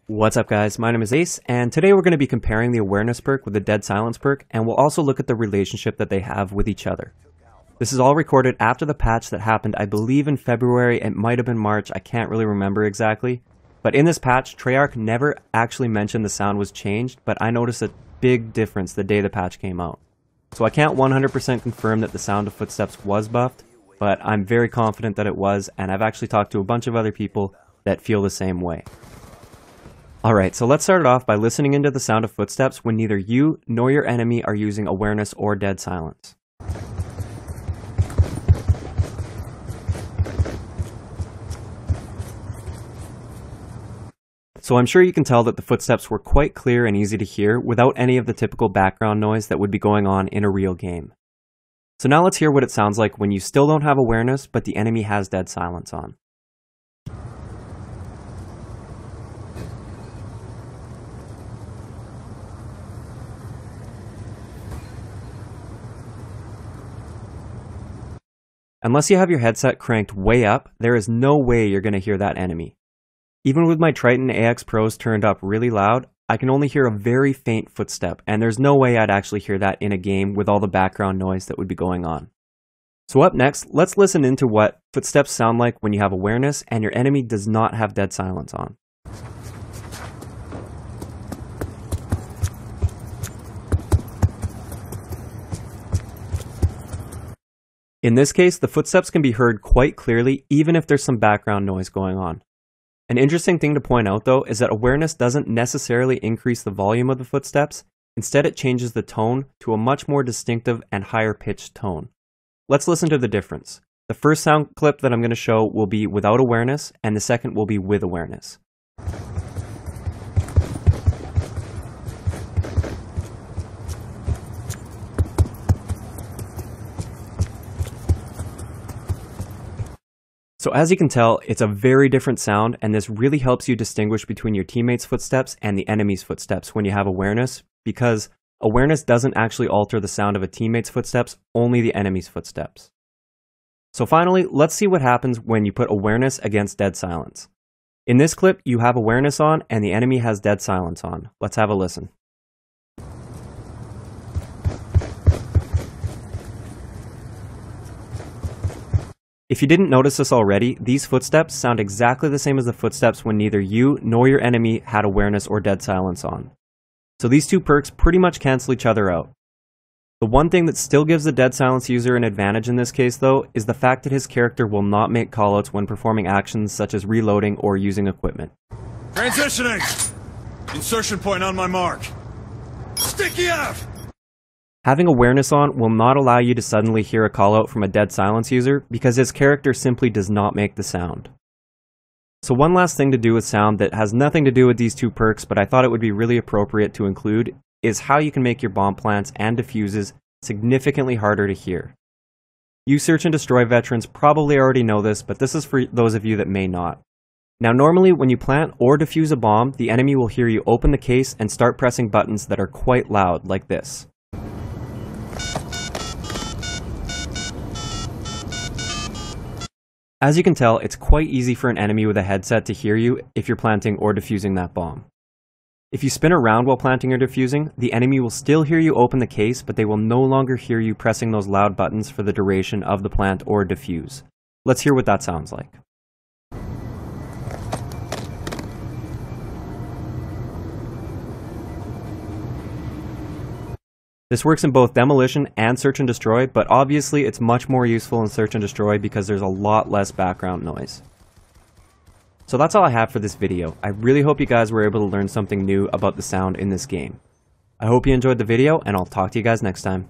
What's up guys, my name is Ace, and today we're going to be comparing the awareness perk with the dead silence perk, and we'll also look at the relationship that they have with each other. This is all recorded after the patch that happened, I believe in February, it might have been March, I can't really remember exactly. But in this patch, Treyarch never actually mentioned the sound was changed, but I noticed a big difference the day the patch came out. So I can't 100% confirm that the sound of footsteps was buffed, but I'm very confident that it was, and I've actually talked to a bunch of other people that feel the same way. Alright, so let's start it off by listening into the sound of footsteps when neither you nor your enemy are using awareness or dead silence. So I'm sure you can tell that the footsteps were quite clear and easy to hear without any of the typical background noise that would be going on in a real game. So now let's hear what it sounds like when you still don't have awareness but the enemy has dead silence on. Unless you have your headset cranked way up, there is no way you're going to hear that enemy. Even with my Triton AX Pros turned up really loud, I can only hear a very faint footstep, and there's no way I'd actually hear that in a game with all the background noise that would be going on. So up next, let's listen into what footsteps sound like when you have awareness and your enemy does not have dead silence on. In this case, the footsteps can be heard quite clearly even if there's some background noise going on. An interesting thing to point out though is that awareness doesn't necessarily increase the volume of the footsteps, instead it changes the tone to a much more distinctive and higher pitched tone. Let's listen to the difference. The first sound clip that I'm going to show will be without awareness and the second will be with awareness. So as you can tell, it's a very different sound, and this really helps you distinguish between your teammates' footsteps and the enemy's footsteps when you have awareness, because awareness doesn't actually alter the sound of a teammate's footsteps, only the enemy's footsteps. So finally, let's see what happens when you put awareness against dead silence. In this clip, you have awareness on and the enemy has dead silence on. Let's have a listen. If you didn't notice this already, these footsteps sound exactly the same as the footsteps when neither you nor your enemy had awareness or dead silence on. So these two perks pretty much cancel each other out. The one thing that still gives the dead silence user an advantage in this case though, is the fact that his character will not make callouts when performing actions such as reloading or using equipment. Transitioning! Insertion point on my mark. Sticky F! Having awareness on will not allow you to suddenly hear a callout from a dead silence user because his character simply does not make the sound. So one last thing to do with sound that has nothing to do with these two perks, but I thought it would be really appropriate to include, is how you can make your bomb plants and defuses significantly harder to hear. You search and destroy veterans probably already know this, but this is for those of you that may not. Now normally when you plant or defuse a bomb, the enemy will hear you open the case and start pressing buttons that are quite loud, like this. As you can tell, it's quite easy for an enemy with a headset to hear you if you're planting or defusing that bomb. If you spin around while planting or defusing, the enemy will still hear you open the case, but they will no longer hear you pressing those loud buttons for the duration of the plant or defuse. Let's hear what that sounds like. This works in both demolition and search and destroy, but obviously it's much more useful in search and destroy because there's a lot less background noise. So that's all I have for this video. I really hope you guys were able to learn something new about the sound in this game. I hope you enjoyed the video, and I'll talk to you guys next time.